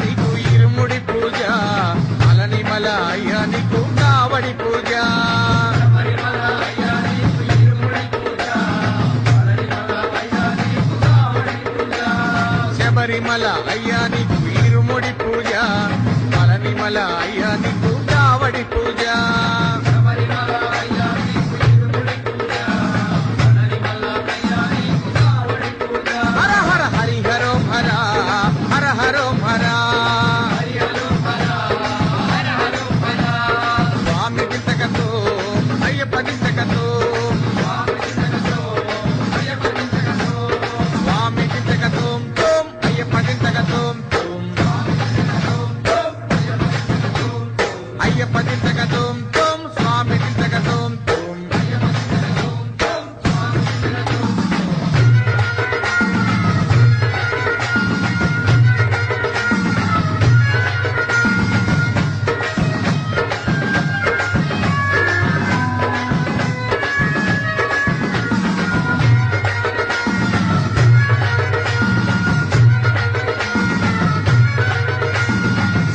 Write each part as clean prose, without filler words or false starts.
నీకు ఇరుముడి పూజ మలనిమల అయ్యా నీకు కావడి పూజ శబరిమల అయ్యా నీకు ఇరుముడి పూజ మలనిమల అయ్యా నీకు కావడి పూజ హర హర హరిహరోం హర హర హరోం హర స్వామి దింతకతో అయ్యప్ప దింతకతో స్వామి దింతకతో అయ్యప్ప దింతకతో అయ్యప్ప దింతకతో స్వామి దింతకతో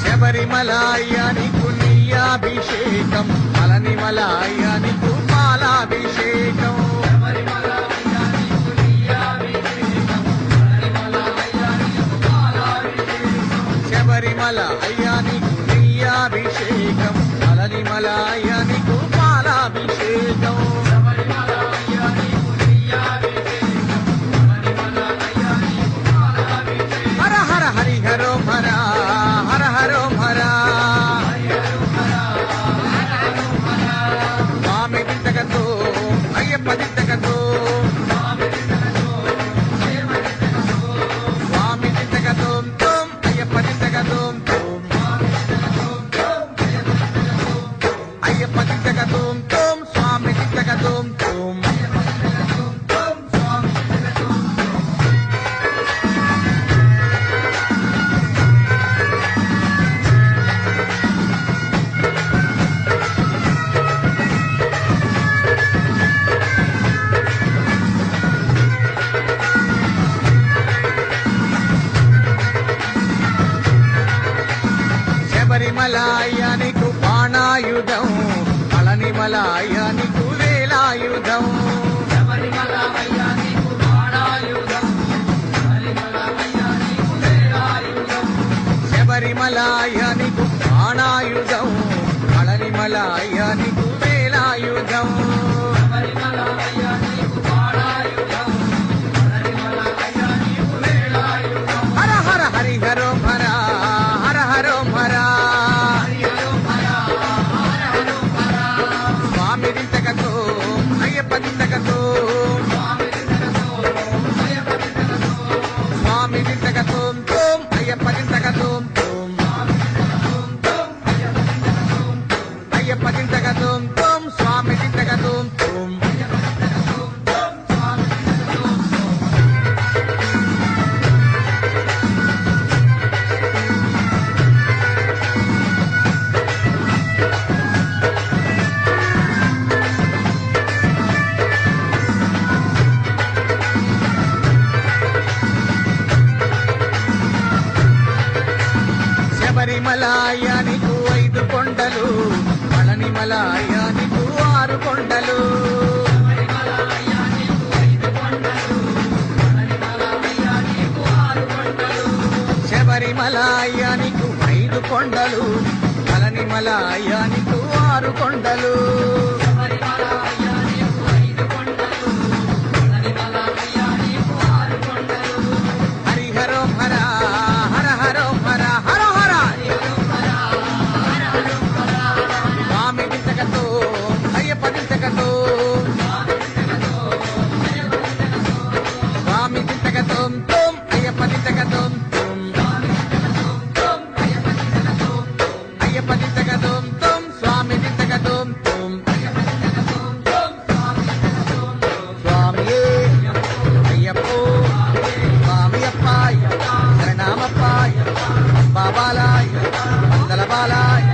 శబరిమల అయ్యా నీకు నెయ్యాభిషేకం మలనిమల అయ్యా నీకు పాలాభిషేకం శబరిమల అయ్యా నీకు నెయ్యాభిషేకం మలనిమల అయ్యా నీకు పాలాభిషేకం హర హర హరిహరోం హర హర హరోం హర స్వామి దింతకతో అయ్యప్ప దింతకతో స్వామి దింతకతో అయ్యప్ప దింతకతో అయ్యప్ప దింతకతో స్వామి దింతకతో శబరిమల అయ్యా నీకు బాణాయుధం మలనిమల అయ్యా నీకు వేలాయుధం శబరిమల అయ్యా నీకు బాణాయుధం మలనిమల అయ్యా నీకు వేలాయుధం హర హర హరిహరోం హర హర హరోం హర స్వామి దింతకతో అయ్యప్ప దింతకతో స్వామి దింతకతో అయ్యప్ప దింతకతో అయ్యప్ప దింతకతో స్వామి దింతకతో శబరిమల అయ్యా నీకు 5 కొండలు మలనిమల అయ్యా నీకు 6 కొండలు శబరిమల అయ్యా నీకు 5 కొండలు మలనిమల అయ్యా నీకు 6 కొండలు హరిహరోం హర హర హరోం హర హర హర స్వామి దింతకతో అయ్యప్ప దింతకతో స్వామి దింతకతో అయ్యప్ప దింతకతో అయ్యప్ప దింతకతో స్వామి దింతకతో స్వామియే అయ్యప్పో స్వామి అప్పాయ్ శరణమప్పాయ్ అంబాబాలాయ్ మందలబాలాయ్